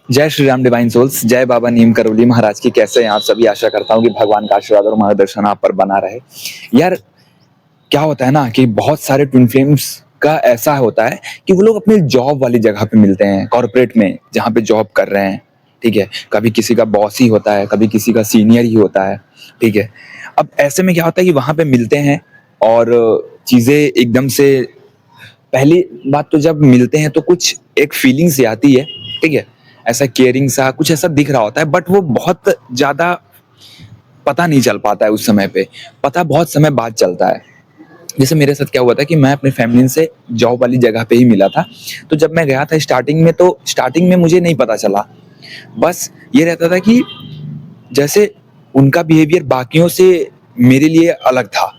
जय Shri Ram divine souls, जय बाबा नीम करौली महाराज की। कैसे हैं आप सभी? आशा करता हूँ कि भगवान का आशीर्वाद और मार्गदर्शन आप पर बना रहे। यार, क्या होता है ना कि बहुत सारे ट्विन फ्लेम्स का ऐसा होता है कि वो लोग अपनी जॉब वाली जगह पे मिलते हैं, कॉर्पोरेट में जहाँ पे जॉब कर रहे हैं। ठीक है, कभी किसी का बॉस ही होता है, कभी किसी का सीनियर ही होता है। ठीक है, अब ऐसे में क्या होता है कि वहाँ पे मिलते हैं और चीज़ें एकदम से, पहली बात तो जब मिलते हैं तो कुछ एक फीलिंग सी आती है। ठीक है, ऐसा केयरिंग सा कुछ ऐसा दिख रहा होता है, बट वो बहुत ज़्यादा पता नहीं चल पाता है उस समय पे। पता बहुत समय बाद चलता है। जैसे मेरे साथ क्या हुआ था कि मैं अपने फैमिली से जॉब वाली जगह पे ही मिला था। तो जब मैं गया था स्टार्टिंग में, तो स्टार्टिंग में मुझे नहीं पता चला। बस ये रहता था कि जैसे उनका बिहेवियर बाकियों से मेरे लिए अलग था।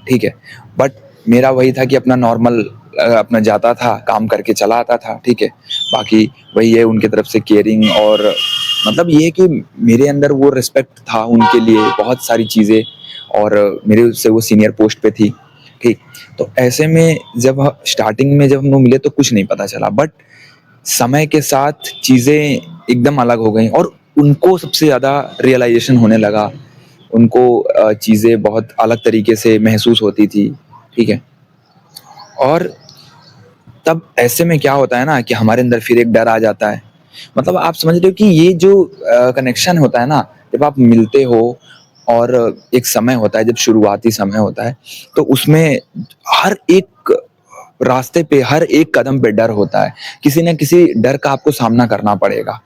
ठीक है, बट मेरा वही था कि अपना नॉर्मल अपना जाता था, काम करके चला आता था। ठीक है, बाकी वही है उनके तरफ से केयरिंग, और मतलब ये है कि मेरे अंदर वो रिस्पेक्ट था उनके लिए, बहुत सारी चीज़ें। और मेरे से वो सीनियर पोस्ट पे थी। ठीक, तो ऐसे में जब स्टार्टिंग में जब हम लोग मिले तो कुछ नहीं पता चला, बट समय के साथ चीज़ें एकदम अलग हो गई और उनको सबसे ज़्यादा रियलाइजेशन होने लगा। उनको चीज़ें बहुत अलग तरीके से महसूस होती थी। ठीक है, और तब ऐसे में क्या होता है ना कि हमारे अंदर फिर एक डर आ जाता है। मतलब आप समझ रहे हो कि ये जो कनेक्शन होता है ना, जब आप मिलते हो और एक समय होता है, जब शुरुआती समय होता है, तो उसमें हर एक रास्ते पे, हर एक कदम पे डर होता है। किसी न किसी डर का आपको सामना करना पड़ेगा।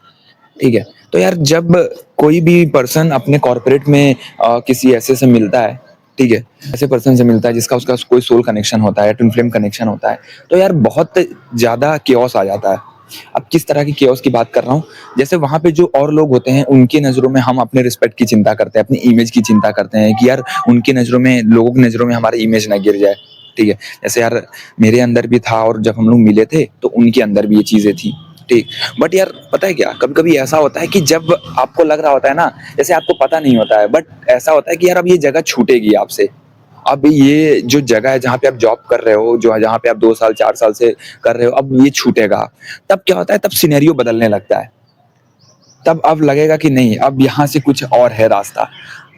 ठीक है, तो यार जब कोई भी पर्सन अपने कॉर्पोरेट में किसी ऐसे से मिलता है, ठीक है, ऐसे पर्सन से मिलता है जिसका उसका कोई सोल कनेक्शन होता है, ट्विन फ्लेम कनेक्शन होता है, तो यार बहुत ज़्यादा केओस आ जाता है। अब किस तरह की केओस की बात कर रहा हूँ, जैसे वहाँ पे जो और लोग होते हैं उनकी नज़रों में हम अपने रिस्पेक्ट की चिंता करते हैं, अपनी इमेज की चिंता करते हैं कि यार उनकी नज़रों में, लोगों की नज़रों में हमारी इमेज ना गिर जाए। ठीक है, जैसे यार मेरे अंदर भी था और जब हम लोग मिले थे तो उनके अंदर भी ये चीज़ें थी। ठीक, बट यार पता है क्या, कभी कभी ऐसा होता है कि जब आपको लग रहा होता है ना, जैसे आपको पता नहीं होता है, बट ऐसा होता है कि यार अब ये जगह छूटेगी आपसे। अब ये जो जगह है जहाँ पे आप जॉब कर रहे हो, जो जहाँ पे आप 2 साल 4 साल से कर रहे हो, अब ये छूटेगा। तब क्या होता है, तब सिनेरियो बदलने लगता है। तब अब लगेगा कि नहीं, अब यहाँ से कुछ और है रास्ता।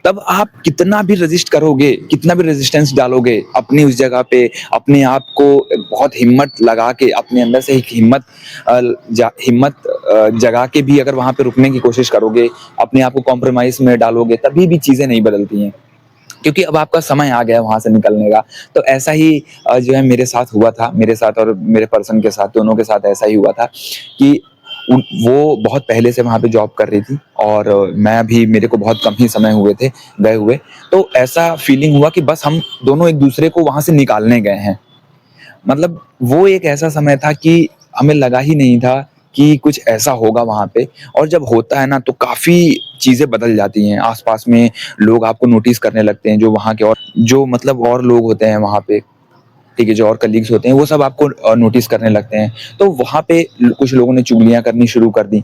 तब आप कितना भी रेजिस्ट करोगे, कितना भी रेजिस्टेंस डालोगे अपनी उस जगह पे, अपने आप को बहुत हिम्मत लगा के, अपने अंदर से एक हिम्मत जगा के भी अगर वहाँ पे रुकने की कोशिश करोगे, अपने आप को कॉम्प्रोमाइज में डालोगे, तभी भी चीज़ें नहीं बदलती हैं। क्योंकि अब आपका समय आ गया है वहाँ से निकलने का। तो ऐसा ही जो है मेरे साथ हुआ था, मेरे साथ और मेरे पर्सन के साथ, दोनों के साथ ऐसा ही हुआ था कि वो बहुत पहले से वहाँ पे जॉब कर रही थी और मैं भी, मेरे को बहुत कम ही समय हुए थे गए हुए। तो ऐसा फीलिंग हुआ कि बस हम दोनों एक दूसरे को वहाँ से निकालने गए हैं। मतलब वो एक ऐसा समय था कि हमें लगा ही नहीं था कि कुछ ऐसा होगा वहाँ पे। और जब होता है ना तो काफ़ी चीज़ें बदल जाती हैं। आस-पास में लोग आपको नोटिस करने लगते हैं, जो वहाँ के और जो मतलब और लोग होते हैं वहाँ पे, ठीक है, जो और कलीग्स होते हैं, वो सब आपको नोटिस करने लगते हैं। तो वहाँ पे कुछ लोगों ने चुगलियाँ करनी शुरू कर दी।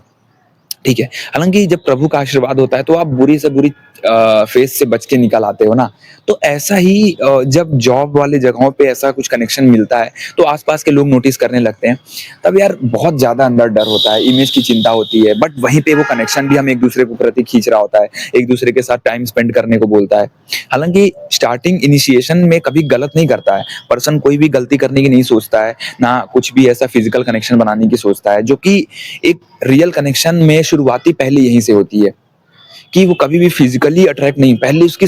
ठीक है, हालाँकि जब प्रभु का आशीर्वाद होता है तो आप बुरी से बुरी फेज़ से बच के निकल आते हो ना। तो ऐसा ही जब जॉब वाली जगहों पे ऐसा कुछ कनेक्शन मिलता है, तो आस-पास के लोग नोटिस करने लगते हैं। तब यार बहुत ज़्यादा अंदर डर होता है, इमेज की चिंता होती है, बट वहीं पे वो कनेक्शन भी हम एक-दूसरे को प्रति खींच रहा होता है, एक-दूसरे के साथ टाइम स्पेंड करने को बोलता है। हालाँकि स्टार्टिंग इनिशिएशन में कभी गलत नहीं करता है, पर्सन कोई भी गलती करने की नहीं सोचता है, ना कुछ भी ऐसा फिज़िकल कनेक्शन बनाने की सोचता है, जो कि एक रियल कनेक्शन में शुरुआती पहले यहीं से होती है कि वो कभी भी फिजिकली अट्रैक्ट नहीं, पहले उसकी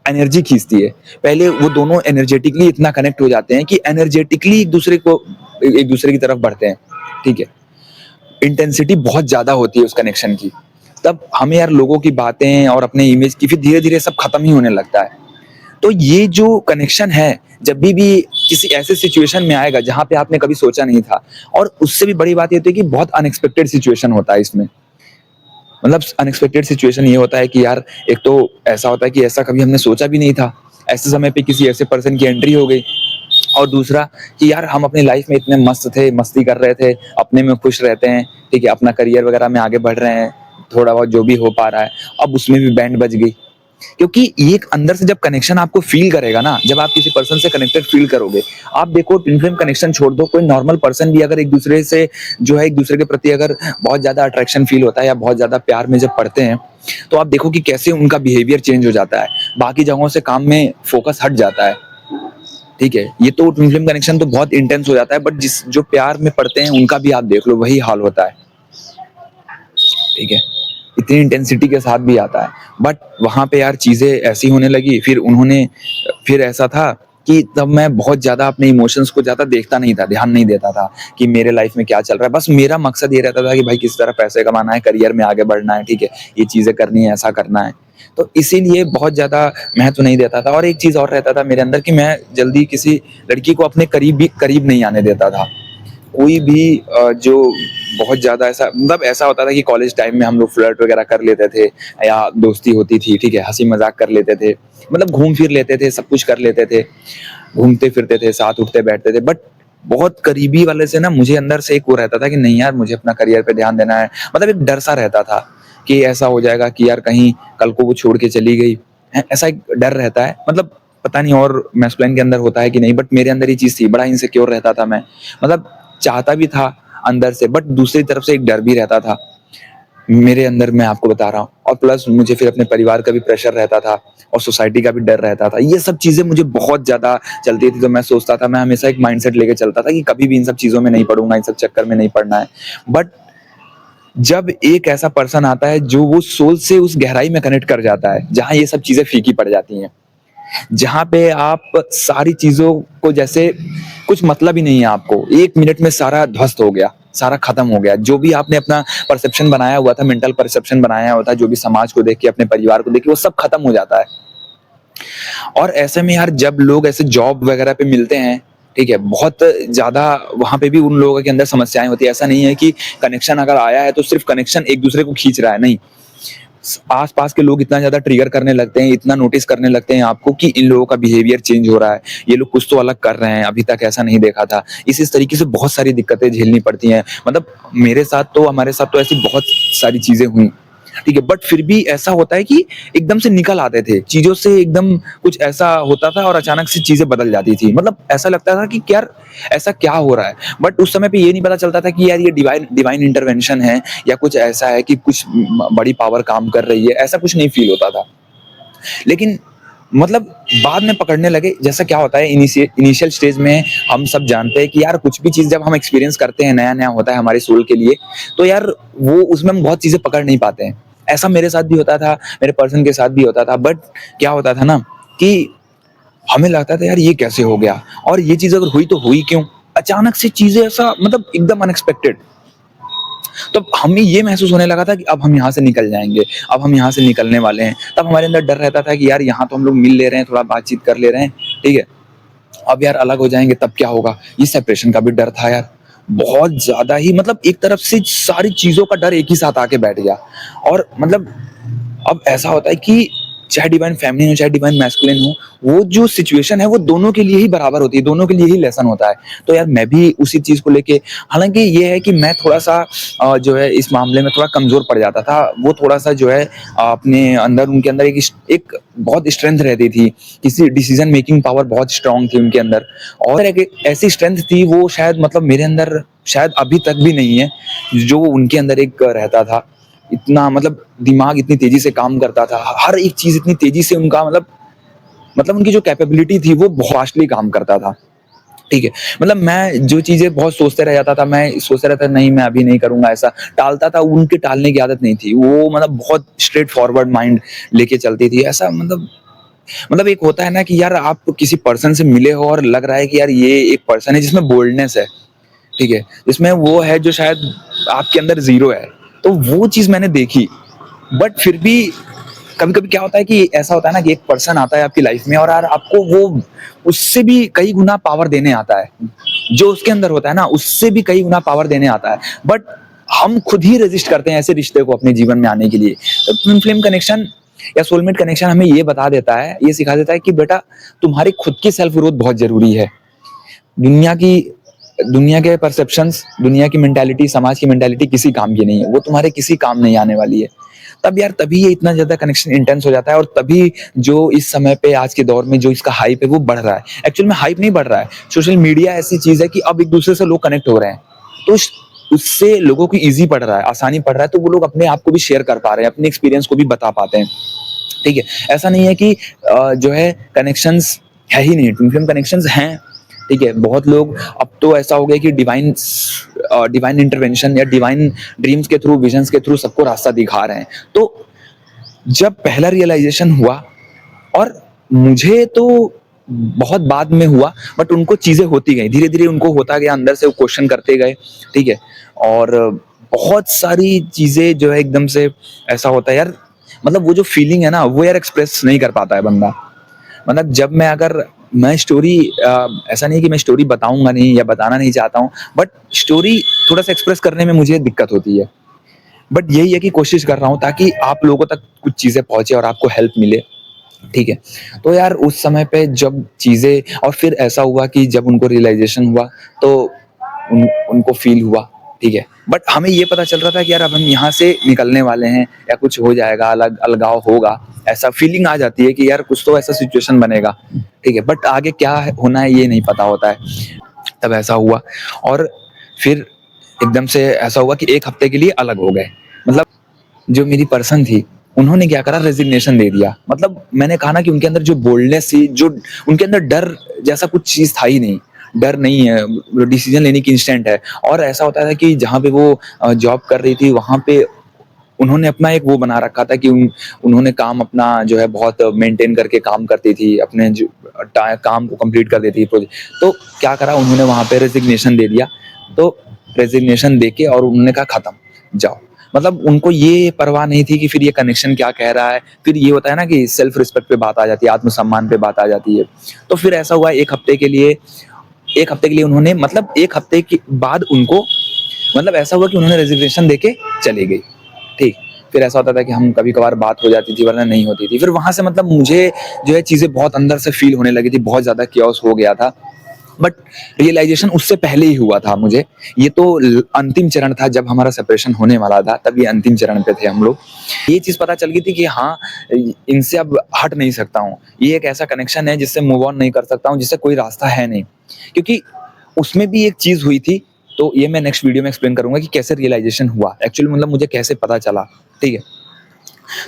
एनर्जी खींचती है। पहले वो दोनों एनर्जेटिकली इतना कनेक्ट हो जाते हैं कि एनर्जेटिकली एक दूसरे की तरफ बढ़ते हैं। ठीक है, इंटेंसिटी बहुत ज्यादा होती है उस कनेक्शन की। तब हमें यार लोगों की बातें और अपने इमेज की फिर धीरे धीरे सब खत्म ही होने लगता है। तो ये जो कनेक्शन है, जब भी किसी ऐसे सिचुएशन में आएगा जहां पे आपने कभी सोचा नहीं था, और उससे भी बड़ी बात ये होती है कि बहुत अनएक्सपेक्टेड सिचुएशन होता है इसमें। मतलब अनएक्सपेक्टेड सिचुएशन ये होता है कि यार, एक तो ऐसा होता है कि ऐसा कभी हमने सोचा भी नहीं था, ऐसे समय पे किसी ऐसे पर्सन की एंट्री हो गई। और दूसरा कि यार हम अपनी लाइफ में इतने मस्त थे, मस्ती कर रहे थे, अपने में खुश रहते हैं, ठीक है, अपना करियर वगैरह में आगे बढ़ रहे हैं, थोड़ा बहुत जो भी हो पा रहा है, अब उसमें भी बैंड बज गई। क्योंकि ये एक अंदर से जब कनेक्शन आपको फील करेगा ना, जब आप किसी पर्सन से कनेक्टेड फील करोगे, आप देखो ट्विन फ्लेम कनेक्शन छोड़ दो, कोई नॉर्मल पर्सन भी अगर एक दूसरे से जो है एक दूसरे के प्रति अगर बहुत ज्यादा अट्रैक्शन फील होता है या बहुत ज्यादा प्यार में जब पड़ते हैं, तो आप देखो कि कैसे उनका बिहेवियर चेंज हो जाता है, बाकी जगहों से काम में फोकस हट जाता है। ठीक है, ये तो ट्विन फ्लेम कनेक्शन तो बहुत इंटेंस हो जाता है, बट जिस जो प्यार में पड़ते हैं उनका भी आप देख लो वही हाल होता है। ठीक है, इतनी इंटेंसिटी के साथ भी आता है, बट वहां पे यार चीजें ऐसी होने लगी, फिर ऐसा था कि तब मैं बहुत ज्यादा अपने इमोशंस को ज्यादा देखता नहीं था, ध्यान नहीं देता था कि मेरे लाइफ में क्या चल रहा है। बस मेरा मकसद ये रहता था कि भाई किस तरह पैसे कमाना है, करियर में आगे बढ़ना है, ठीक है, ये चीजें करनी है, ऐसा करना है। तो इसीलिए बहुत ज्यादा महत्व नहीं देता था। और एक चीज और रहता था मेरे अंदर कि मैं जल्दी किसी लड़की को अपने करीब नहीं आने देता था। कोई भी जो बहुत ज्यादा ऐसा मतलब ऐसा होता था कि कॉलेज टाइम में हम लोग फ्लर्ट वगैरह कर लेते थे या दोस्ती होती थी, ठीक है, हंसी मजाक कर लेते थे, मतलब घूम फिर लेते थे, सब कुछ कर लेते थे, घूमते फिरते थे, साथ उठते बैठते थे। बट बहुत करीबी वाले से ना मुझे अंदर से एक वो रहता था कि नहीं यार, मुझे अपना करियर पे ध्यान देना है। मतलब एक डर सा रहता था कि ऐसा हो जाएगा कि यार कहीं कल को वो छोड़ के चली गई है, ऐसा एक डर रहता है। मतलब पता नहीं और मैस्कुलिन के अंदर होता है कि नहीं, बट मेरे अंदर ये चीज थी, बड़ा इनसिक्योर रहता था मैं। मतलब चाहता भी था अंदर से, बट दूसरी तरफ से एक डर भी रहता था मेरे अंदर, मैं आपको बता रहा हूँ। और प्लस मुझे फिर अपने परिवार का भी प्रेशर रहता था और सोसाइटी का भी डर रहता था। ये सब चीजें मुझे बहुत ज्यादा चलती थी। तो मैं सोचता था, मैं हमेशा एक माइंडसेट लेके चलता था कि कभी भी इन सब चीजों में नहीं पड़ूंगा, इन सब चक्कर में नहीं पड़ना है। बट जब एक ऐसा पर्सन आता है जो वो सोल से उस गहराई में कनेक्ट कर जाता है, जहां ये सब चीजें फीकी पड़ जाती हैं, जहां पे आप सारी चीजों को जैसे कुछ मतलब ही नहीं है, आपको एक मिनट में सारा ध्वस्त हो गया, सारा खत्म हो गया, जो भी आपने अपना परसेप्शन बनाया हुआ था, मेंटल परसेप्शन बनाया हुआ था, जो भी समाज को देख के अपने परिवार को देख के, वो सब खत्म हो जाता है। और ऐसे में यार जब लोग ऐसे जॉब वगैरह पे मिलते हैं, ठीक है, बहुत ज्यादा वहां पे भी उन लोगों के अंदर समस्याएं होती है। ऐसा नहीं है कि कनेक्शन अगर आया है तो सिर्फ कनेक्शन एक दूसरे को खींच रहा है, नहीं, आसपास के लोग इतना ज्यादा ट्रिगर करने लगते हैं, इतना नोटिस करने लगते हैं आपको कि इन लोगों का बिहेवियर चेंज हो रहा है, ये लोग कुछ तो अलग कर रहे हैं, अभी तक ऐसा नहीं देखा था। इस तरीके से बहुत सारी दिक्कतें झेलनी पड़ती हैं। मतलब मेरे साथ तो, हमारे साथ तो ऐसी बहुत सारी चीजें हुई, ठीक है, बट फिर भी ऐसा होता है कि एकदम से निकल आते थे चीजों से, एकदम कुछ ऐसा होता था और अचानक से चीजें बदल जाती थी। मतलब ऐसा लगता था कि यार ऐसा क्या हो रहा है। बट उस समय पे ये नहीं पता चलता था कि यार ये डिवाइन डिवाइन इंटरवेंशन है या कुछ ऐसा है कि कुछ बड़ी पावर काम कर रही है, ऐसा कुछ नहीं फील होता था। लेकिन मतलब बाद में पकड़ने लगे। जैसा क्या होता है, इनिशियल स्टेज में हम सब जानते हैं कि यार कुछ भी चीज जब हम एक्सपीरियंस करते हैं, नया नया होता है हमारे सोल के लिए, तो यार वो उसमें हम बहुत चीजें पकड़ नहीं पाते हैं। ऐसा मेरे साथ भी होता था, मेरे पर्सन के साथ भी होता था। बट क्या होता था ना कि हमें लगता था यार ये कैसे हो गया, और ये चीज अगर हुई तो हुई क्यों, अचानक से चीजें ऐसा, मतलब एकदम अनएक्सपेक्टेड। तो हमें ये महसूस होने लगा था कि अब हम यहाँ से निकल जाएंगे, अब हम यहाँ से निकलने वाले हैं। तब हमारे अंदर डर रहता था कि यार यहाँ तो हम लोग मिल ले रहे हैं, थोड़ा बातचीत कर ले रहे हैं, ठीक है, अब यार अलग हो जाएंगे तब क्या होगा। ये सेपरेशन का भी डर था यार, बहुत ज्यादा ही। मतलब एक तरफ से सारी चीजों का डर एक ही साथ आके बैठ गया। और मतलब अब ऐसा होता है कि चाहे डिवाइन फेमिनिन हो चाहे डिवाइन मैस्कुलिन हो, वो जो सिचुएशन है वो दोनों के लिए ही बराबर होती है, दोनों के लिए ही लेसन होता है। तो यार मैं भी उसी चीज को लेके, हालांकि ये है कि मैं थोड़ा सा जो है इस मामले में थोड़ा कमजोर पड़ जाता था। वो थोड़ा सा जो है अपने अंदर, उनके अंदर एक बहुत स्ट्रेंथ रहती थी, किसी डिसीजन मेकिंग पावर बहुत स्ट्रांग थी उनके अंदर। और एक ऐसी स्ट्रेंथ थी वो शायद, मतलब मेरे अंदर शायद अभी तक भी नहीं है जो उनके अंदर एक रहता था। इतना मतलब दिमाग इतनी तेजी से काम करता था, हर एक चीज इतनी तेजी से उनका, मतलब उनकी जो कैपेबिलिटी थी वो बहुत फास्टली काम करता था, ठीक है। मतलब मैं जो चीजें बहुत सोचते रह जाता था, मैं सोचता रहता नहीं मैं अभी नहीं करूंगा, ऐसा टालता था। उनके टालने की आदत नहीं थी, वो मतलब बहुत स्ट्रेट फॉरवर्ड माइंड लेके चलती थी। ऐसा मतलब एक होता है ना कि यार आप किसी पर्सन से मिले हो और लग रहा है कि यार ये एक पर्सन है जिसमें बोल्डनेस है, ठीक है, जिसमें वो है जो शायद आपके अंदर जीरो है। तो वो चीज मैंने देखी। बट फिर भी कभी कभी क्या होता है कि ऐसा होता है ना कि एक पर्सन आता है आपकी लाइफ में और यार आपको वो उससे भी कई गुना पावर देने आता है, जो उसके अंदर होता है ना उससे भी कई गुना पावर देने आता है। बट हम खुद ही रेजिस्ट करते हैं ऐसे रिश्ते को अपने जीवन में आने के लिए। तो ट्विन फ्लेम कनेक्शन या सोलमेट कनेक्शन हमें ये बता देता है, ये सिखा देता है कि बेटा तुम्हारी खुद की सेल्फ ग्रोथ बहुत जरूरी है। दुनिया की दुनिया के परसेप्शंस, दुनिया की मेंटालिटी, समाज की मेंटालिटी किसी काम की नहीं है, वो तुम्हारे किसी काम नहीं आने वाली है। तब यार तभी ये इतना ज़्यादा कनेक्शन इंटेंस हो जाता है, और तभी जो इस समय पे आज के दौर में जो इसका हाइप है वो बढ़ रहा है। एक्चुअल में हाइप नहीं बढ़ रहा है, सोशल मीडिया ऐसी चीज़ है कि अब एक-दूसरे से लोग कनेक्ट हो रहे हैं। तो उस उससे लोगों को ईज़ी पड़ रहा है, आसानी पड़ रहा है, तो वो लोग अपने आप को भी शेयर कर पा रहे हैं, अपने एक्सपीरियंस को भी बता पाते हैं। ठीक है? ऐसा नहीं है कि जो है कनेक्शंस है ही नहीं, ट्विन फ्लेम कनेक्शंस हैं, ठीक है? बहुत लोग अब तो ऐसा हो गया कि डिवाइन इंटरवेंशन या डिवाइन ड्रीम्स के थ्रू, विजन्स के थ्रू सबको रास्ता दिखा रहे हैं। तो जब पहला रियलाइज़ेशन हुआ, और मुझे तो बहुत बाद में हुआ, बट उनको चीज़ें होती गईं, धीरे-धीरे उनको होता गया, अंदर से वो क्वेश्चन करते गए, ठीक है? और बहुत सारी चीज़ें जो है एकदम से ऐसा होता है यार, मतलब वो जो फीलिंग है ना, वो यार एक्सप्रेस नहीं कर पाता है बंदा। मतलब जब मैं अगर मैं स्टोरी ऐसा नहीं है कि मैं स्टोरी बताऊँगा नहीं या बताना नहीं चाहता हूँ, बट स्टोरी थोड़ा-सा एक्सप्रेस करने में मुझे दिक्कत होती है। बट यही है कि कोशिश कर रहा हूँ ताकि आप लोगों तक कुछ चीज़ें पहुँचे और आपको हेल्प मिले, ठीक है? तो यार उस समय पे जब चीज़ें, और फिर ऐसा हुआ कि जब उनको रियलाइज़ेशन हुआ, तो उनको फ़ील हुआ, ठीक है? बट हमें ये पता चल रहा था कि यार अब हम यहाँ से निकलने वाले हैं, या कुछ हो जाएगा, अलगाव होगा, ऐसा फ़ीलिंग आ जाती है कि यार कुछ तो ऐसा सिचुएशन बनेगा, ठीक है? बट आगे क्या होना है ये नहीं पता होता है। तब ऐसा हुआ, और फिर एकदम से ऐसा हुआ कि 1 हफ्ते के लिए अलग हो गए। मतलब जो मेरी पर्सन थी, उन्होंने क्या करा, रेज़िग्नेशन दे दिया। मतलब मैंने कहा ना कि उनके अंदर जो बोल्डनेस थी, जो उनके अंदर डर जैसा कुछ चीज़ था ही नहीं। डर नहीं है, डिसीज़न लेने की इंस्टेंट है। और ऐसा होता था कि जहाँ पे वो जॉब कर रही थी, वहाँ पे उन्होंने अपना एक वो बना रखा था कि उन्होंने काम अपना जो है बहुत मेंटेन करके काम करती थी, अपने जो काम को कंप्लीट कर देती थी प्रोजेक्ट। तो क्या करा, उन्होंने वहाँ पे रेज़िग्नेशन दे दिया। तो रेज़िग्नेशन देके और उन्होंने कहा खत्म, जाओ। मतलब उनको ये परवाह नहीं थी कि फिर ये कनेक्शन क्या कह रहा है। फिर ये होता है ना कि सेल्फ रिस्पेक्ट पे बात आ जाती है, आत्मसम्मान पे बात आ जाती है। तो फिर ऐसा हुआ 1 हफ्ते के लिए, 1 हफ्ते के लिए उन्होंने, मतलब 1 हफ्ते के बाद उनको, मतलब ऐसा हुआ कि उन्होंने रेज़िग्नेशन देके चली गई। ठीक। फिर ऐसा होता था कि हम कभी-कभार बात हो जाती थी, वरना नहीं होती थी। फिर वहाँ से मतलब मुझे जो है चीज़ें बहुत अंदर से फ़ील होने लगी थी, बहुत ज़्यादा chaos हो गया था। बट रियलाइज़ेशन उससे पहले ही हुआ था मुझे। ये तो अंतिम चरण था जब हमारा सेपरेशन होने वाला था, तब ये अंतिम चरण पे थे हम लोग। ये चीज़ पता चल गई थी कि हाँ, इनसे अब हट नहीं सकता हूँ। ये एक ऐसा कनेक्शन है जिससे मूव ऑन नहीं कर सकता हूँ, जिससे कोई रास्ता है नहीं। क्योंकि उसमें भी एक चीज़ हुई थी, तो ये मैं नेक्स्ट वीडियो में एक्सप्लेन करूँगा कि कैसे रियलाइज़ेशन हुआ। एक्चुअली मतलब मुझे कैसे पता चला, ठीक है?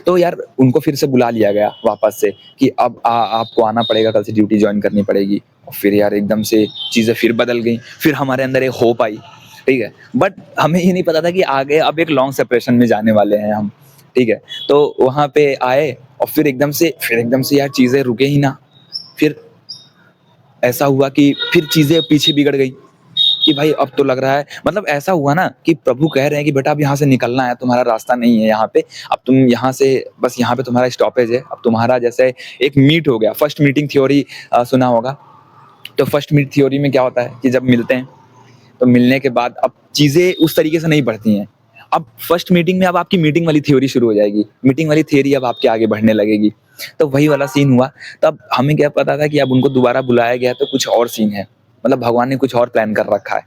तो यार उनको फिर से बुला लिया गया वापस से कि अब आपको आना पड़ेगा, कल से ड्यूटी जॉइन करनी पड़ेगी। और फिर यार एकदम से चीज़ें फिर बदल गई। फिर हमारे अंदर एक होप आई, ठीक है? बट हमें ये नहीं पता था कि आगे अब एक लॉन्ग सेपरेशन में जाने वाले हैं हम, ठीक है? तो वहाँ पे आए, और फिर एकदम से यार चीज़ें रुके ही ना। फिर ऐसा हुआ कि फिर चीज़ें पीछे बिगड़ गई। कि भाई अब तो लग रहा है, मतलब ऐसा हुआ ना कि प्रभु कह रहे हैं कि बेटा अब यहाँ से निकलना है, तुम्हारा रास्ता नहीं है यहाँ पे। अब तुम यहाँ से, बस यहाँ पे तुम्हारा स्टॉपेज है। अब तुम्हारा जैसे एक मीट हो गया, फर्स्ट मीटिंग थ्योरी सुना होगा। तो फर्स्ट मीट थ्योरी में क्या होता है कि जब मिलते हैं, तो मिलने के बाद अब चीज़ें उस तरीके से नहीं बढ़ती हैं। अब फर्स्ट मीटिंग में अब आपकी मीटिंग वाली थ्योरी शुरू हो जाएगी। मीटिंग वाली थ्योरी अब आपके आगे बढ़ने लगेगी। तो वही वाला सीन हुआ। तब हमें क्या पता था कि अब उनको दोबारा बुलाया गया है, तो कुछ और सीन है। मतलब भगवान ने कुछ और प्लान कर रखा है।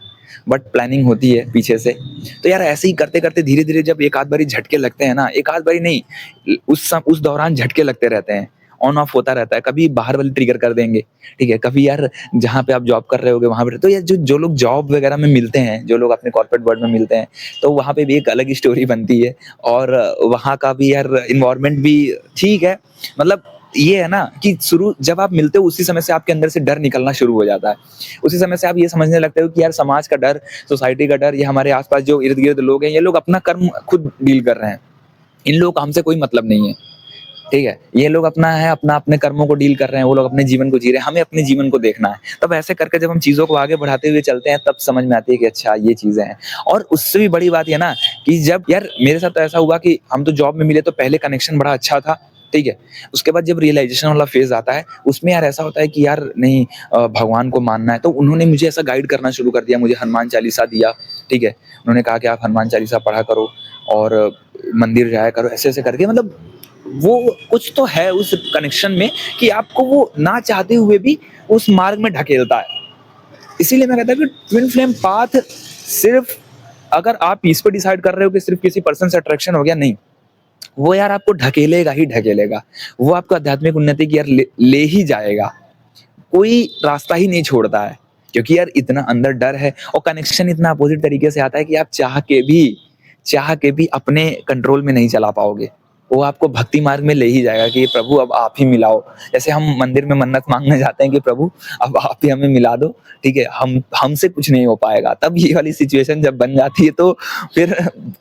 बट प्लानिंग होती है पीछे से। तो यार ऐसे ही करते-करते धीरे-धीरे जब एक आध बारी झटके लगते हैं ना, एक आध बारी नहीं, उस दौरान झटके लगते रहते हैं। ऑन ऑफ होता रहता है। कभी बाहर वाले ट्रिगर कर देंगे, ठीक है? कभी यार जहाँ पे आप जॉब कर रहे होगे वहाँ पे, तो यार जो जो लोग जॉब वगैरह में मिलते हैं, जो लोग अपने कॉर्पोरेट वर्ल्ड में मिलते हैं, तो वहाँ पे भी एक अलग ही स्टोरी बनती है। और वहाँ का भी यार एनवायरनमेंट भी ठीक है। मतलब ये है ना कि शुरू जब आप मिलते हो उसी समय से आपके अंदर से डर निकलना शुरू हो जाता है। उसी समय से आप ये समझने लगते हो कि यार समाज का डर, सोसाइटी का डर, ये हमारे आस-पास जो इर्द-गिर्द लोग हैं, ये लोग अपना कर्म खुद डील कर रहे हैं। इन लोगों का हमसे कोई मतलब नहीं है। ठीक है? ये लोग अपना है, अपना अपने कर्मों को डील कर रहे हैं, वो लोग अपने जीवन को जी रहे हैं, हमें अपने जीवन को देखना है। तब ऐसे करके जब हम चीज़ों को आगे बढ़ाते हुए चलते हैं, तब समझ में आती है कि अच्छा ये चीज़ें हैं। और उससे भी बड़ी बात ये ना कि जब यार मेरे साथ तो ऐसा हुआ कि हम तो जॉब में मिले, तो पहले कनेक्शन बड़ा अच्छा था, ठीक है? उसके बाद जब रियलाइज़ेशन वाला फ़ेज़ आता है, उसमें यार ऐसा होता है कि यार नहीं, भगवान को मानना है, तो उन्होंने मुझे ऐसा गाइड करना शुरू कर दिया, मुझे हनुमान चालीसा दिया, ठीक है? उन्होंने कहा कि आप हनुमान चालीसा पढ़ा करो, और मंदिर जाया करो, ऐसे-ऐसे करके, मतलब वो कुछ तो है उस कनेक्शन में कि आपको वो ना चाहते हुए भी उस मार्ग में ढकेलता है। इसीलिए मैं कहता हूँ कि ट्विन फ्लेम पाथ सिर्फ, अगर आप इस पे डिसाइड कर रहे हो कि सिर्फ किसी पर्सन से अट्रैक्शन हो गया, नहीं। वो यार आपको ढकेलेगा ही ढकेलेगा। वो आपको आध्यात्मिक उन्नति की यार ले ही जाएगा। कोई रास्ता ही नहीं छोड़ता है, क्योंकि यार इतना अंदर डर है और कनेक्शन इतना अपोजिट तरीके से आता है कि आप चाह के भी अपने कंट्रोल में नहीं चला पाओगे। वो आपको भक्ति मार्ग में ले ही जाएगा कि प्रभु अब आप ही मिलाओ। जैसे हम मंदिर में मन्नत मांगने जाते हैं कि प्रभु अब आप ही हमें मिला दो, ठीक है, हम हमसे कुछ नहीं हो पाएगा। तब ये वाली सिचुएशन जब बन जाती है तो फिर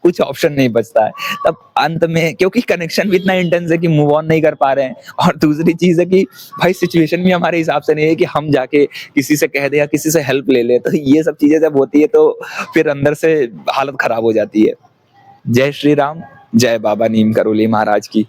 कुछ ऑप्शन नहीं बचता है। तब अंत में क्योंकि कनेक्शन भी इतना इंटेंस है कि मूव ऑन नहीं कर पा रहे हैं, और दूसरी चीज़ है कि भाई सिचुएशन भी हमारे हिसाब से नहीं है कि हम जाके किसी से कह दें या किसी से हेल्प ले लें। तो ये सब चीज़ें जब होती है तो फिर अंदर से हालत खराब हो जाती है। जय श्री राम, जय बाबा नीम करोली महाराज की।